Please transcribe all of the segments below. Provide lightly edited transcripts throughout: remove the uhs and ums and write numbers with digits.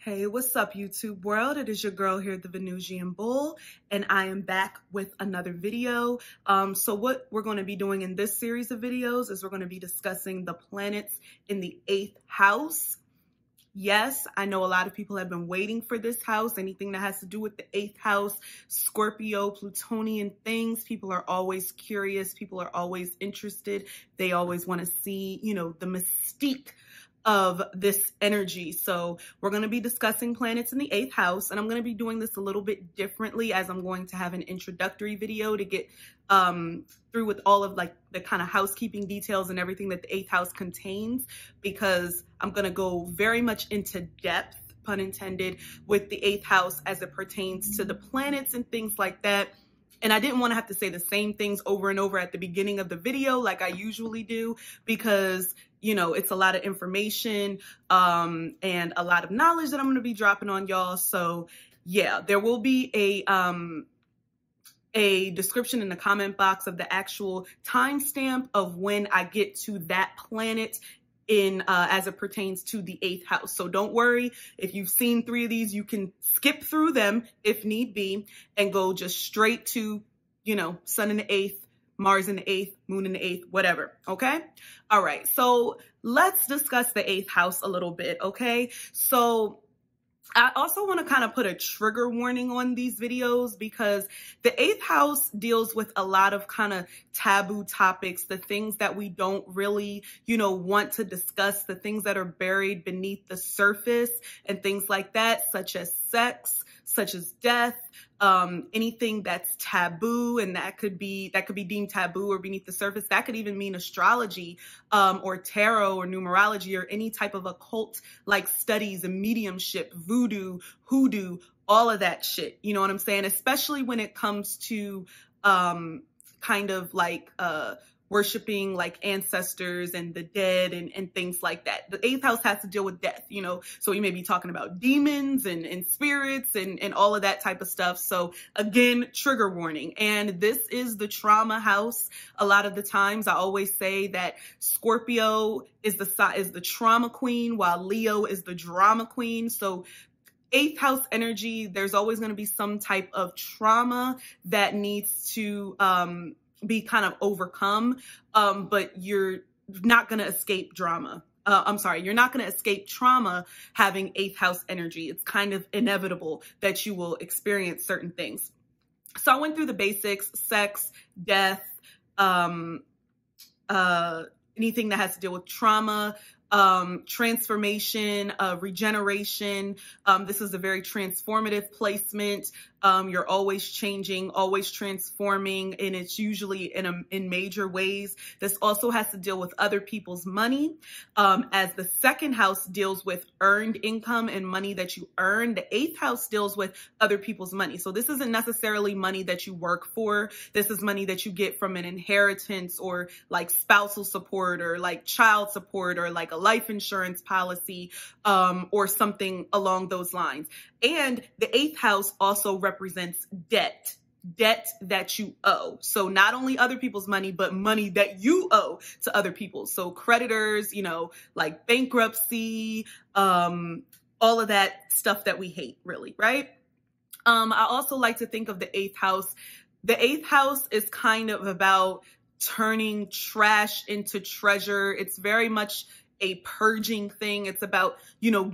Hey, what's up, YouTube world? It is your girl here, the Venusian Bull, and I am back with another video. So what we're going to be doing in this series of videos is we're going to be discussing the planets in the 8th house. Yes, I know a lot of people have been waiting for this house. Anything that has to do with the 8th house, Scorpio, Plutonian things, people are always curious. People are always interested. They always want to see, the mystique of this energy. So we're going to be discussing planets in the 8th house, and I'm going to be doing this a little bit differently, as I'm going to have an introductory video to get through with all of like the kind of housekeeping details and everything that the 8th house contains, because I'm going to go very much into depth, pun intended, with the 8th house as it pertains to the planets and things like that. And I didn't want to have to say the same things over and over at the beginning of the video like I usually do, because it's a lot of information and a lot of knowledge that I'm going to be dropping on y'all. So yeah, there will be a description in the comment box of the actual timestamp of when I get to that planet in as it pertains to the 8th house. So don't worry, if you've seen 3 of these, you can skip through them if need be and go just straight to, Sun in the 8th, Mars in the 8th, Moon in the 8th, whatever. Okay. All right. So let's discuss the 8th house a little bit. Okay. So I also want to kind of put a trigger warning on these videos, because the 8th house deals with a lot of kind of taboo topics, the things that we don't really, want to discuss, the things that are buried beneath the surface and things like that, such as sex, such as death, anything that's taboo, and that could be deemed taboo or beneath the surface. That could even mean astrology, or tarot or numerology or any type of occult like studies and mediumship, voodoo, hoodoo, all of that shit. You know what I'm saying? Especially when it comes to kind of like worshiping like ancestors and the dead and things like that. The 8th house has to deal with death, so we may be talking about demons and spirits and all of that type of stuff. So again, trigger warning. And this is the trauma house. A lot of the times I always say that Scorpio is the trauma queen, while Leo is the drama queen. So 8th house energy, there's always going to be some type of trauma that needs to be kind of overcome, but you're not going to escape drama. You're not going to escape trauma having 8th house energy. It's kind of inevitable that you will experience certain things. So I went through the basics: sex, death, anything that has to deal with trauma, transformation, regeneration. This is a very transformative placement. You're always changing, always transforming, and it's usually in major ways. This also has to deal with other people's money. As the 2nd house deals with earned income and money that you earn, the 8th house deals with other people's money. So this isn't necessarily money that you work for. This is money that you get from an inheritance, or like spousal support, or like child support, or like a life insurance policy, or something along those lines. And the 8th house also represents debt that you owe. So not only other people's money, but money that you owe to other people. So creditors, like bankruptcy, all of that stuff that we hate, really, right? I also like to think of the 8th house. The 8th house is kind of about turning trash into treasure. It's very much a purging thing. It's about,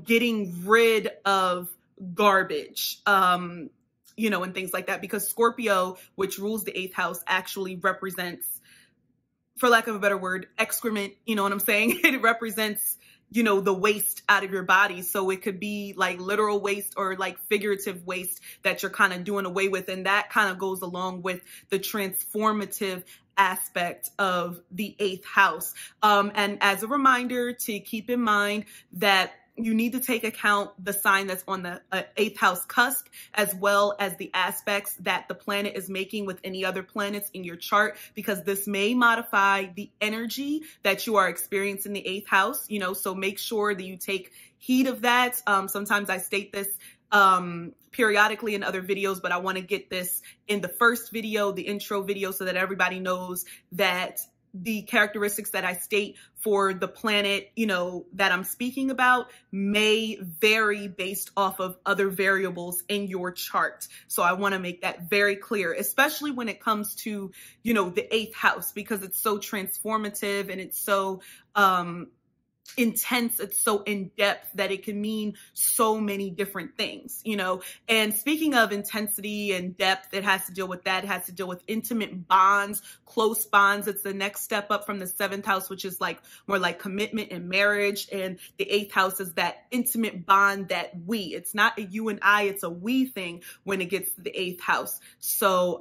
getting rid of garbage, and things like that, because Scorpio, which rules the 8th house, actually represents, for lack of a better word, excrement. You know what I'm saying? It represents, the waste out of your body. So it could be like literal waste or like figurative waste that you're kind of doing away with. And that kind of goes along with the transformative aspect of the 8th house. And as a reminder to keep in mind that you need to take account the sign that's on the 8th house cusp, as well as the aspects that the planet is making with any other planets in your chart, because this may modify the energy that you are experiencing in the 8th house, so make sure that you take heed of that. Sometimes I state this periodically in other videos, but I want to get this in the first video, the intro video, so that everybody knows that the characteristics that I state for the planet, you know, that I'm speaking about may vary based off of other variables in your chart. So I want to make that very clear, especially when it comes to, you know, the 8th house, because it's so transformative and it's so, intense, it's so in depth that it can mean so many different things, you know. And speaking of intensity and depth, it has to deal with that. It has to deal with intimate bonds, close bonds. It's the next step up from the 7th house, which is like more like commitment and marriage. And the 8th house is that intimate bond that it's not a you and I, it's a we thing when it gets to the 8th house. So,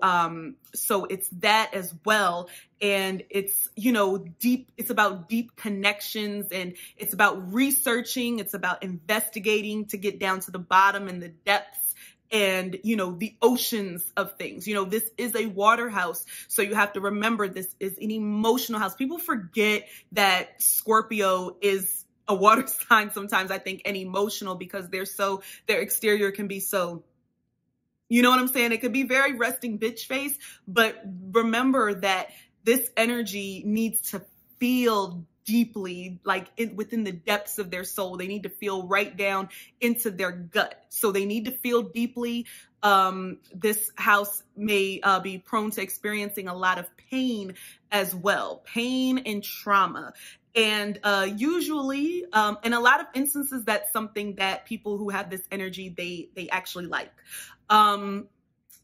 so it's that as well. And it's, you know, it's about deep connections, and it's about researching, it's about investigating to get down to the bottom and the depths and, you know, the oceans of things. You know, this is a water house. So you have to remember this is an emotional house. People forget that Scorpio is a water sign sometimes, I think, and emotional, because their exterior can be so, you know what I'm saying? It could be very resting bitch face, but remember that this energy needs to feel deeply, like within the depths of their soul. They need to feel right down into their gut. So they need to feel deeply. This house may be prone to experiencing a lot of pain as well, pain and trauma. And usually, in a lot of instances, that's something that people who have this energy, they actually like.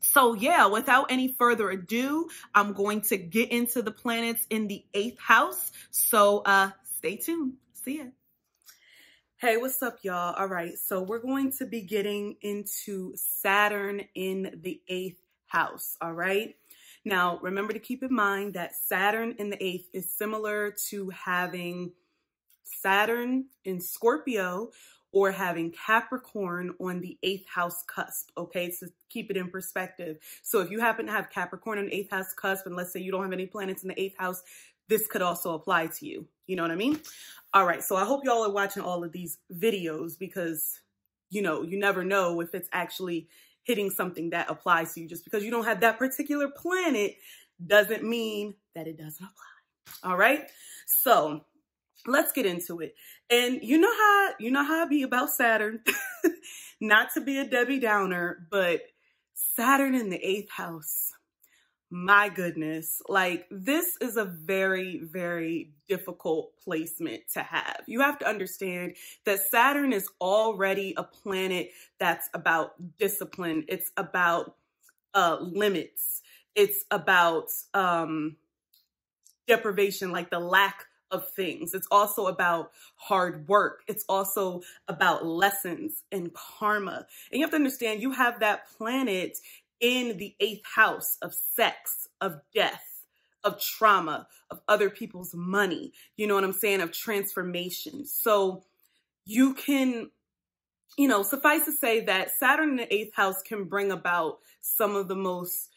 So yeah, without any further ado, I'm going to get into the planets in the 8th house. So stay tuned. See ya. Hey, what's up, y'all? All right, so we're going to be getting into Saturn in the 8th house, all right? Now, remember to keep in mind that Saturn in the 8th is similar to having Saturn in Scorpio or having Capricorn on the 8th house cusp, okay? So keep it in perspective. So if you happen to have Capricorn on the 8th house cusp, and let's say you don't have any planets in the 8th house, this could also apply to you. You know what I mean? All right, so I hope y'all are watching all of these videos, because, you know, you never know if it's actually hitting something that applies to you. Just because you don't have that particular planet doesn't mean that it doesn't apply. All right, so let's get into it. And you know how I be about Saturn. Not to be a Debbie Downer, but Saturn in the 8th house, my goodness, like this is a very, very difficult placement to have. You have to understand that Saturn is already a planet that's about discipline. It's about limits. It's about deprivation, like the lack of things. It's also about hard work. It's also about lessons and karma. And you have to understand, you have that planet in the 8th house of sex, of death, of trauma, of other people's money. You know what I'm saying? Of transformation. So you can, you know, suffice to say that Saturn in the 8th house can bring about some of the most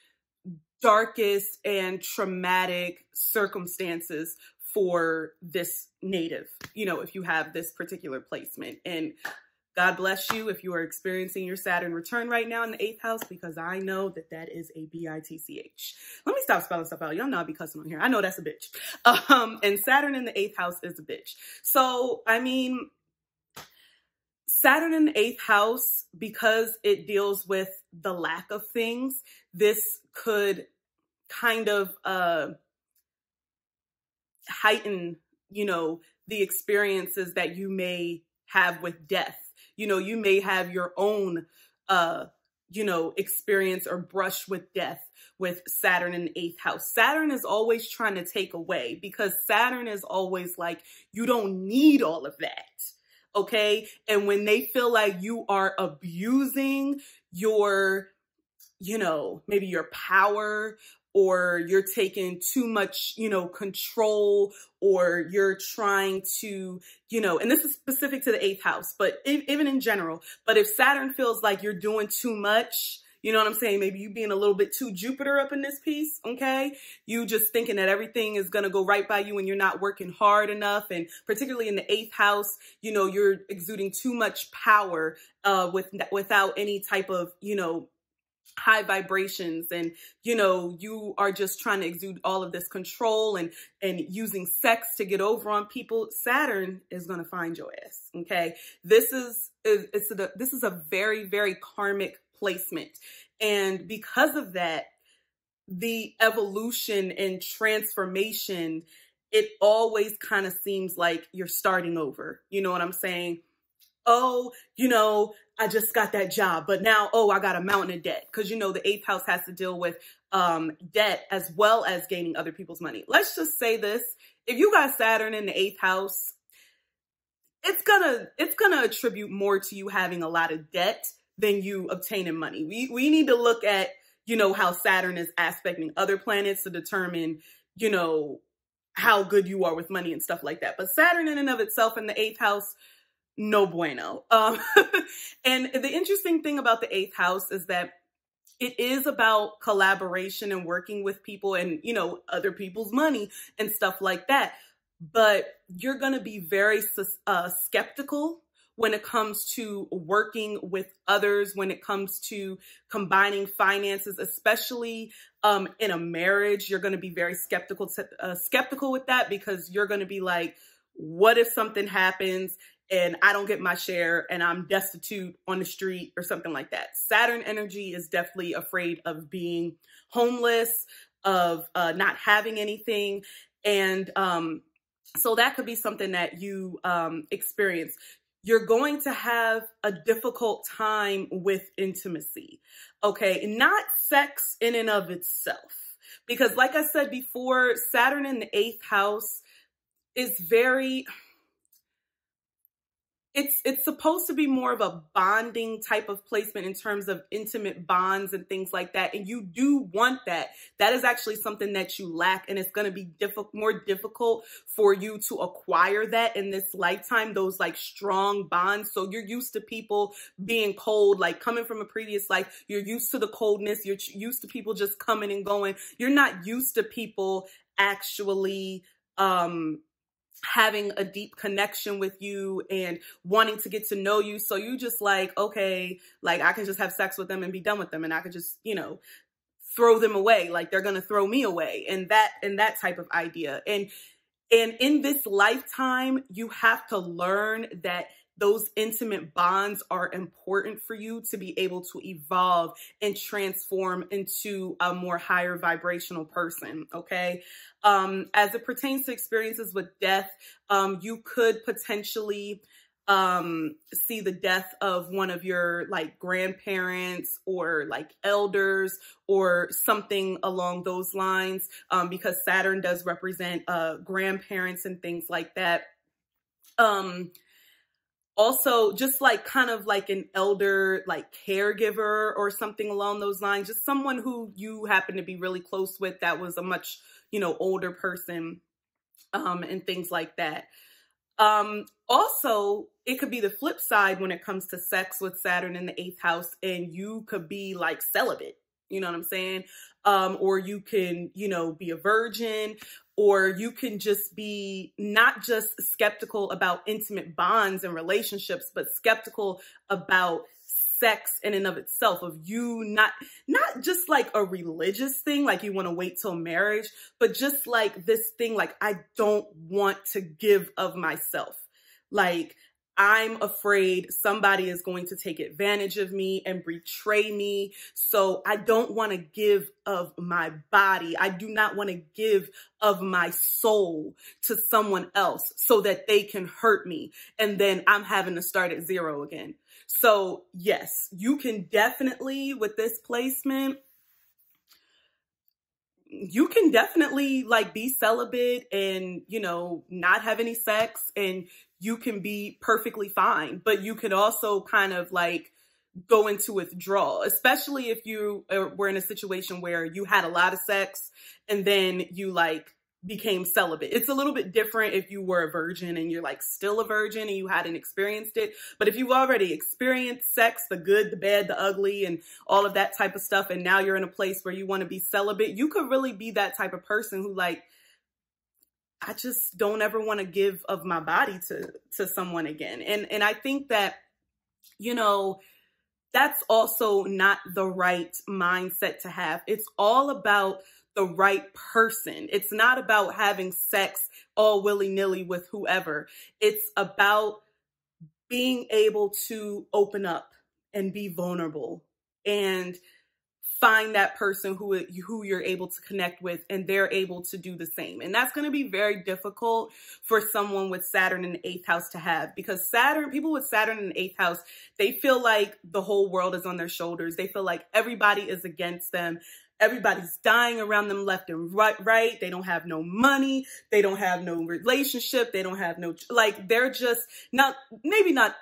darkest and traumatic circumstances for this native, you know, if you have this particular placement. And God bless you if you are experiencing your Saturn return right now in the 8th house, because I know that that is a bitch. Let me stop spelling stuff out. Y'all know I be cussing on here. I know that's a bitch. And Saturn in the 8th house is a bitch. So, I mean, Saturn in the 8th house, because it deals with the lack of things, this could kind of heighten, you know, the experiences that you may have with death. You know, you may have your own, you know, experience or brush with death with Saturn in the 8th house. Saturn is always trying to take away, because Saturn is always like, you don't need all of that. Okay. And when they feel like you are abusing your, you know, maybe your power, or you're taking too much, you know, control, or you're trying to, you know, and this is specific to the 8th house, but even in general, but if Saturn feels like you're doing too much, you know what I'm saying? Maybe you being a little bit too Jupiter up in this piece, okay? You just thinking that everything is going to go right by you and you're not working hard enough. And particularly in the 8th house, you know, you're exuding too much power without any type of, you know, high vibrations, and you are just trying to exude all of this control and using sex to get over on people, Saturn is going to find your ass. Okay, this is a very, very karmic placement, and because of that, the evolution and transformation, it always kind of seems like you're starting over. You know what I'm saying? Oh, I just got that job, but now, oh, I got a mountain of debt. Because, the eighth house has to deal with debt as well as gaining other people's money. Let's just say this. If you got Saturn in the eighth house, it's gonna attribute more to you having a lot of debt than you obtaining money. We need to look at, how Saturn is aspecting other planets to determine, how good you are with money and stuff like that. But Saturn in and of itself in the eighth house, no bueno. And the interesting thing about the eighth house is that it is about collaboration and working with people and, other people's money and stuff like that. But you're going to be very skeptical when it comes to working with others, when it comes to combining finances, especially in a marriage. You're going to be very skeptical with that, because you're going to be like, what if something happens and I don't get my share and I'm destitute on the street or something like that? Saturn energy is definitely afraid of being homeless, of not having anything. And so that could be something that you experience. You're going to have a difficult time with intimacy, okay? Not sex in and of itself. Because like I said before, Saturn in the eighth house is very... It's supposed to be more of a bonding type of placement in terms of intimate bonds and things like that. And you do want that. That is actually something that you lack. And it's going to be more difficult for you to acquire that in this lifetime, those like strong bonds. So you're used to people being cold, like coming from a previous life. You're used to the coldness. You're used to people just coming and going. You're not used to people actually, having a deep connection with you and wanting to get to know you. So you just like, okay, like I can just have sex with them and be done with them. And I could just, throw them away. Like they're going to throw me away, and that type of idea. And in this lifetime, you have to learn that those intimate bonds are important for you to be able to evolve and transform into a more higher vibrational person, okay? As it pertains to experiences with death, you could potentially see the death of one of your like grandparents or like elders or something along those lines, because Saturn does represent grandparents and things like that. Also, just like kind of like an elder, like caregiver or something along those lines, just someone who you happen to be really close with that was a much, older person, and things like that. Also, it could be the flip side when it comes to sex with Saturn in the eighth house, and you could be like celibate, you know what I'm saying? Or you can, be a virgin, or you can just be not just skeptical about intimate bonds and relationships, but skeptical about sex in and of itself, of you not just like a religious thing, like you want to wait till marriage, but just like this thing, like I don't want to give of myself. Like I'm afraid somebody is going to take advantage of me and betray me. So I don't want to give of my body. I do not want to give of my soul to someone else so that they can hurt me. And then I'm having to start at zero again. So yes, you can definitely, with this placement, you can definitely like be celibate and, not have any sex, and you can be perfectly fine, but you can also kind of like go into withdrawal, especially if you were in a situation where you had a lot of sex and then you like became celibate. It's a little bit different if you were a virgin and you're like still a virgin and you hadn't experienced it. But if you've already experienced sex, the good, the bad, the ugly, and all of that type of stuff, and now you're in a place where you want to be celibate, you could really be that type of person who like, I just don't ever want to give of my body to someone again. And I think that, that's also not the right mindset to have. It's all about the right person. It's not about having sex all willy-nilly with whoever. It's about being able to open up and be vulnerable and find that person who you're able to connect with, and they're able to do the same. And that's going to be very difficult for someone with Saturn in the 8th house to have, because people with Saturn in the 8th house, they feel like the whole world is on their shoulders. They feel like everybody is against them. Everybody's dying around them left and right. They don't have no money. They don't have no relationship. They don't have no, like, they're just not, maybe not,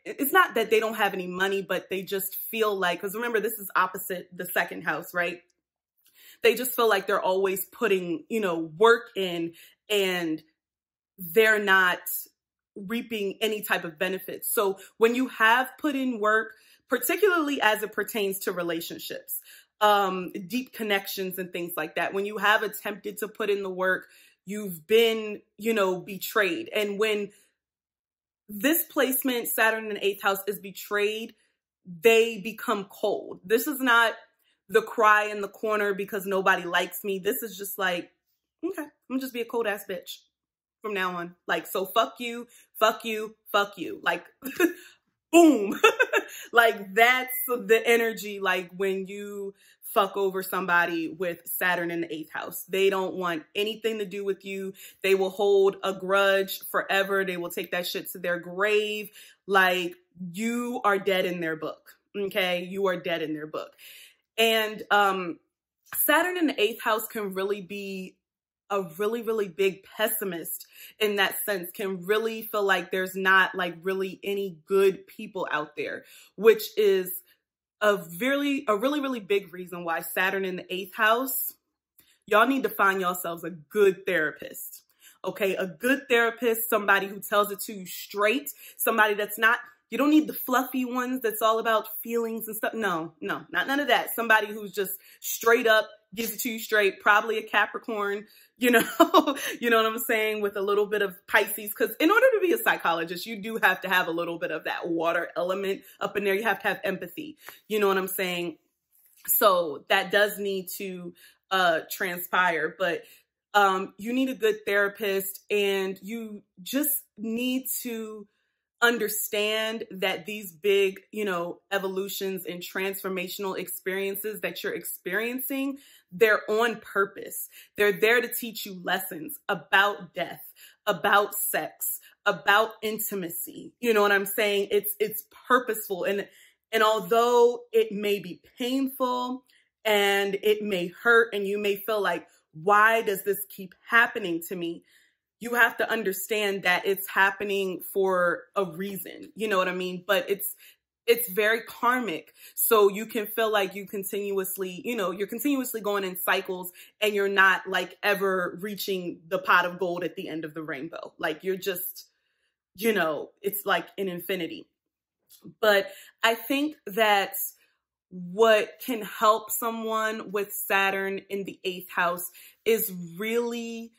it's not that they don't have any money, but they just feel like, because remember, this is opposite the 2nd house, right? They just feel like they're always putting, work in, and they're not reaping any type of benefits. So when you have put in work, particularly as it pertains to relationships, deep connections and things like that, when you have attempted to put in the work, you've been, betrayed. And when this placement, Saturn in the 8th house, is betrayed, they become cold. This is not the cry in the corner because nobody likes me. This is just like, okay, I'm gonna just be a cold ass bitch from now on. Like, so fuck you, fuck you, fuck you. Like, boom. Like, that's the energy, like, when you fuck over somebody with Saturn in the 8th house. They don't want anything to do with you. They will hold a grudge forever. They will take that shit to their grave. Like, you are dead in their book. Okay? You are dead in their book. And Saturn in the 8th house can really be a really, really big pessimist in that sense, can really feel like there's not like really any good people out there, which is a really, really big reason why Saturn in the 8th house, y'all need to find yourselves a good therapist. Okay, a good therapist, somebody who tells it to you straight, somebody that's not, you don't need the fluffy ones that's all about feelings and stuff. No, not none of that. Somebody who's just straight up, gives it to you straight, probably a Capricorn, you know what I'm saying, with a little bit of Pisces. Because in order to be a psychologist, you do have to have a little bit of that water element up in there. You have to have empathy. You know what I'm saying? So that does need to transpire. But you need a good therapist, and you just need to understand that these big, evolutions and transformational experiences that you're experiencing, they're on purpose. They're there to teach you lessons about death, about sex, about intimacy. You know what I'm saying? It's purposeful. And although it may be painful and it may hurt and you may feel like, why does this keep happening to me? You have to understand that it's happening for a reason. You know what I mean? But it's very karmic. So you can feel like you continuously, you're continuously going in cycles, and you're not like ever reaching the pot of gold at the end of the rainbow. Like, you're just, it's like an infinity. But I think that what can help someone with Saturn in the 8th house is really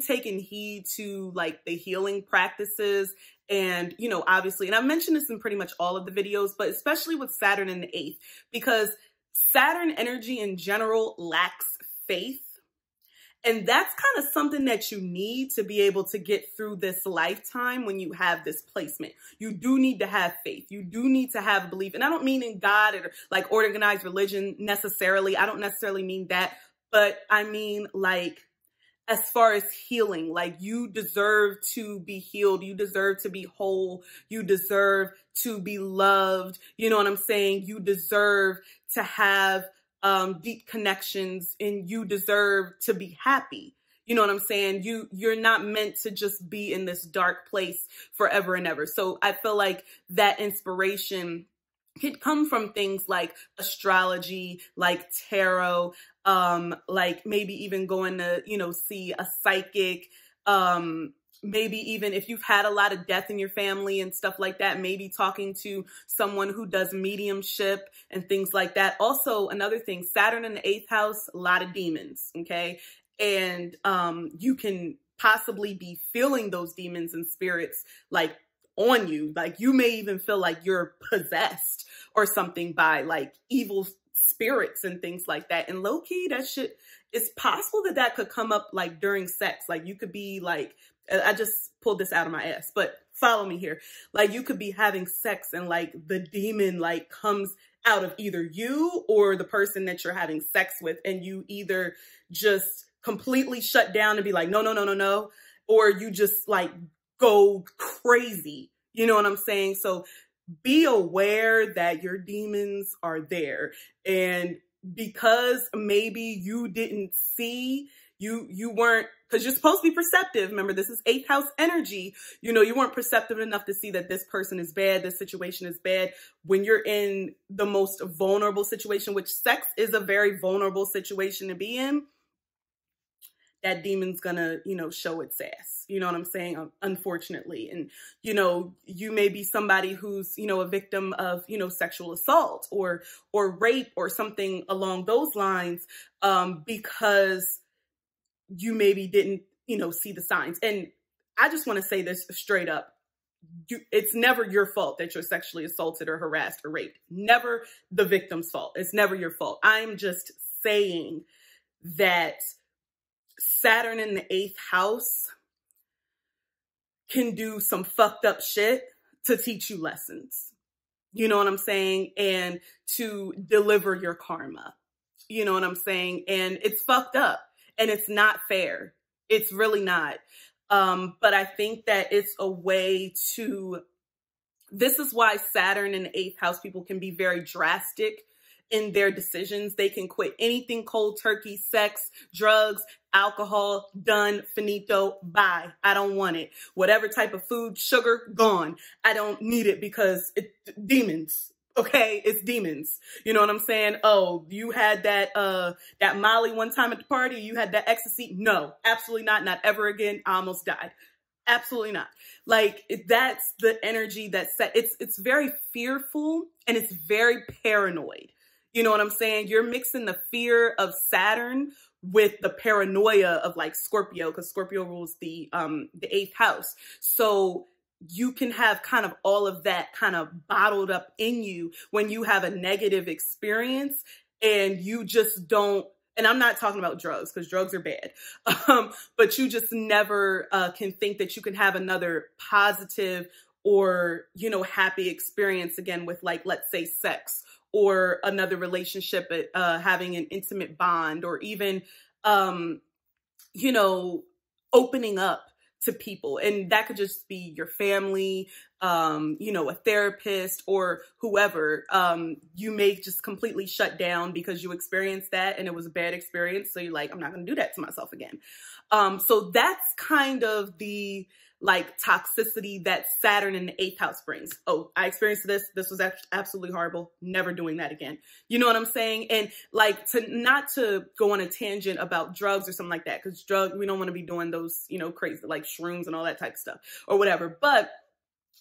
taking heed to like the healing practices. And, obviously, and I've mentioned this in pretty much all of the videos, but especially with Saturn in the 8th, because Saturn energy in general lacks faith. And that's kind of something that you need to be able to get through this lifetime when you have this placement. You do need to have faith. You do need to have belief. And I don't mean in God or like organized religion necessarily. I don't necessarily mean that, but I mean like, as far as healing, like, you deserve to be healed. You deserve to be whole. You deserve to be loved. You know what I'm saying? You deserve to have deep connections, and you deserve to be happy. You know what I'm saying? You're not meant to just be in this dark place forever and ever. So I feel like that inspiration could come from things like astrology, like tarot, like maybe even going to, see a psychic, maybe even if you've had a lot of death in your family and stuff like that, maybe talking to someone who does mediumship and things like that. Also, another thing, Saturn in the 8th house, a lot of demons, okay? And you can possibly be feeling those demons and spirits like on you. Like you may even feel like you're possessed or something by like evil spirits and things like that. And low key, that shit, it's possible that that could come up like during sex. Like you could be like, I just pulled this out of my ass, but follow me here. Like you could be having sex and like the demon like comes out of either you or the person that you're having sex with, and you either just completely shut down and be like, no, no, no, no, no, or you just like go crazy. You know what I'm saying? So be aware that your demons are there. And because maybe you didn't see, you weren't, because you're supposed to be perceptive. Remember, this is 8th house energy. You know, you weren't perceptive enough to see that this person is bad, this situation is bad. When you're in the most vulnerable situation, which sex is a very vulnerable situation to be in, that demon's gonna, you know, show its ass. You know what I'm saying? Unfortunately. And, you know, you may be somebody who's, you know, a victim of, you know, sexual assault or rape or something along those lines, because you maybe didn't, you know, see the signs. And I just want to say this straight up. It's never your fault that you're sexually assaulted or harassed or raped. Never the victim's fault. It's never your fault. I'm just saying that Saturn in the 8th house can do some fucked up shit to teach you lessons. You know what I'm saying? And to deliver your karma. You know what I'm saying? And it's fucked up and it's not fair. It's really not. But I think that it's a way to, this is why Saturn in the 8th house people can be very drastic in their decisions. They can quit anything cold turkey, sex, drugs, alcohol, done, finito, bye. I don't want it. Whatever type of food, sugar, gone. I don't need it because demons. Okay, it's demons. You know what I'm saying? Oh, you had that that Molly one time at the party, you had that ecstasy. No, absolutely not. Not ever again. I almost died. Absolutely not. Like that's the energy that's set. It's very fearful and it's very paranoid. You know what I'm saying? You're mixing the fear of Saturn with the paranoia of like Scorpio, because Scorpio rules the 8th house. So you can have kind of all of that kind of bottled up in you when you have a negative experience and you just don't, and I'm not talking about drugs because drugs are bad, but you just never can think that you can have another positive or, you know, happy experience again with like, let's say sex or another relationship, having an intimate bond or even, you know, opening up to people. And that could just be your family, you know, a therapist or whoever. You may just completely shut down because you experienced that and it was a bad experience. So you're like, I'm not going to do that to myself again. So that's kind of the like toxicity that Saturn in the 8th house brings. Oh, I experienced this. This was absolutely horrible. Never doing that again. You know what I'm saying? And like not to go on a tangent about drugs or something like that, because we don't want to be doing those, you know, crazy like shrooms and all that type of stuff or whatever. But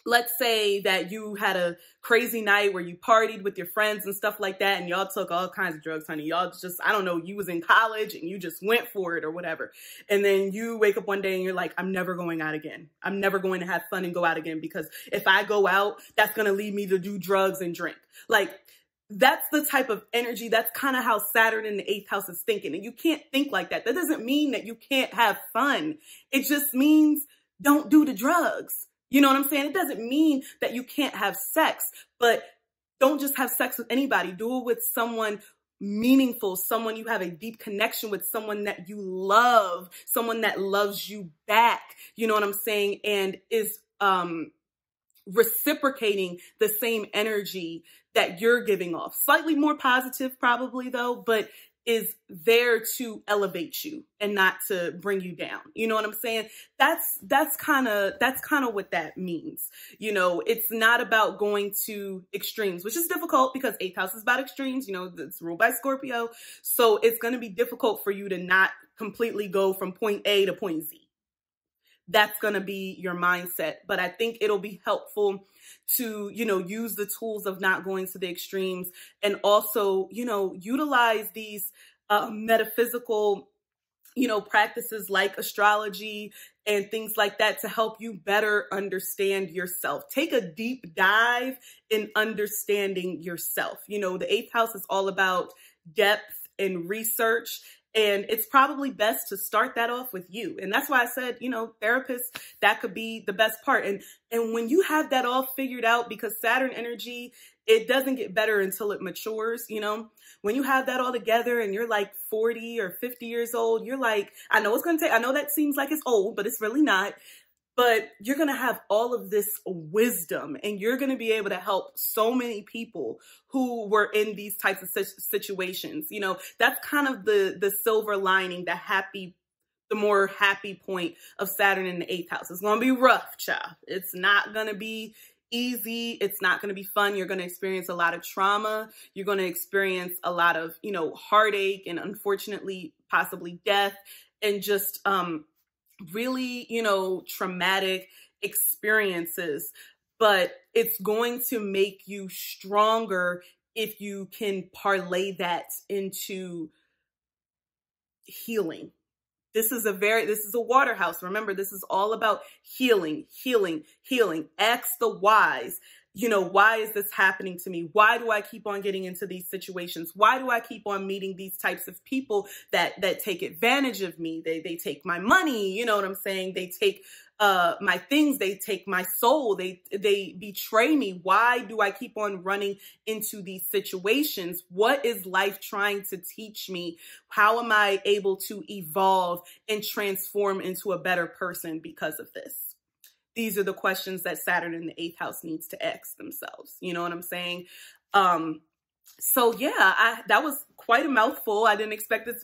let's say that you had a crazy night where you partied with your friends and stuff like that, and y'all took all kinds of drugs, honey. Y'all just, I don't know, you was in college and you just went for it or whatever. And then you wake up one day and you're like, I'm never going out again. I'm never going to have fun and go out again because if I go out, that's going to lead me to do drugs and drink. Like, that's the type of energy. That's kind of how Saturn in the 8th house is thinking. And you can't think like that. That doesn't mean that you can't have fun. It just means don't do the drugs. You know what I'm saying? It doesn't mean that you can't have sex, but don't just have sex with anybody. Do it with someone meaningful, someone you have a deep connection with, someone that you love, someone that loves you back. You know what I'm saying? And is reciprocating the same energy that you're giving off. Slightly more positive probably though, but is there to elevate you and not to bring you down. You know what I'm saying? That's kind of what that means. You know, it's not about going to extremes, which is difficult because 8th house is about extremes. You know, it's ruled by Scorpio. So it's going to be difficult for you to not completely go from point A to point Z. That's going to be your mindset. But I think it'll be helpful to, you know, use the tools of not going to the extremes and also, you know, utilize these metaphysical, practices like astrology and things like that to help you better understand yourself. Take a deep dive in understanding yourself. The 8th house is all about depth and research. And it's probably best to start that off with you. And that's why I said, therapists, that could be the best part. And when you have that all figured out, because Saturn energy, it doesn't get better until it matures, When you have that all together and you're like 40 or 50 years old, you're like, I know that seems like it's old, but it's really not. But you're going to have all of this wisdom, and you're going to be able to help so many people who were in these types of situations. That's kind of the silver lining, the more happy point of Saturn in the 8th house. It's going to be rough, child. It's not going to be easy. It's not going to be fun. You're going to experience a lot of trauma. You're going to experience a lot of, heartache and, unfortunately, possibly death, and just, really, traumatic experiences, but it's going to make you stronger if you can parlay that into healing. This is a water house. Remember, this is all about healing, healing, healing. Ask the whys. Why is this happening to me? Why do I keep on getting into these situations? Why do I keep on meeting these types of people that take advantage of me? They take my money, you know what I'm saying? They take my things, they take my soul, they betray me. Why do I keep on running into these situations? What is life trying to teach me? How am I able to evolve and transform into a better person because of this? These are the questions that Saturn in the 8th house needs to ask themselves. You know what I'm saying? So yeah, that was quite a mouthful. I didn't expect this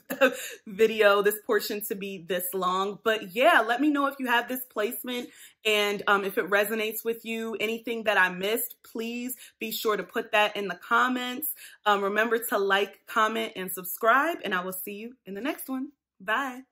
this portion to be this long, but yeah, let me know if you have this placement and if it resonates with you. Anything that I missed, please be sure to put that in the comments. Remember to like, comment, and subscribe, and I will see you in the next one. Bye.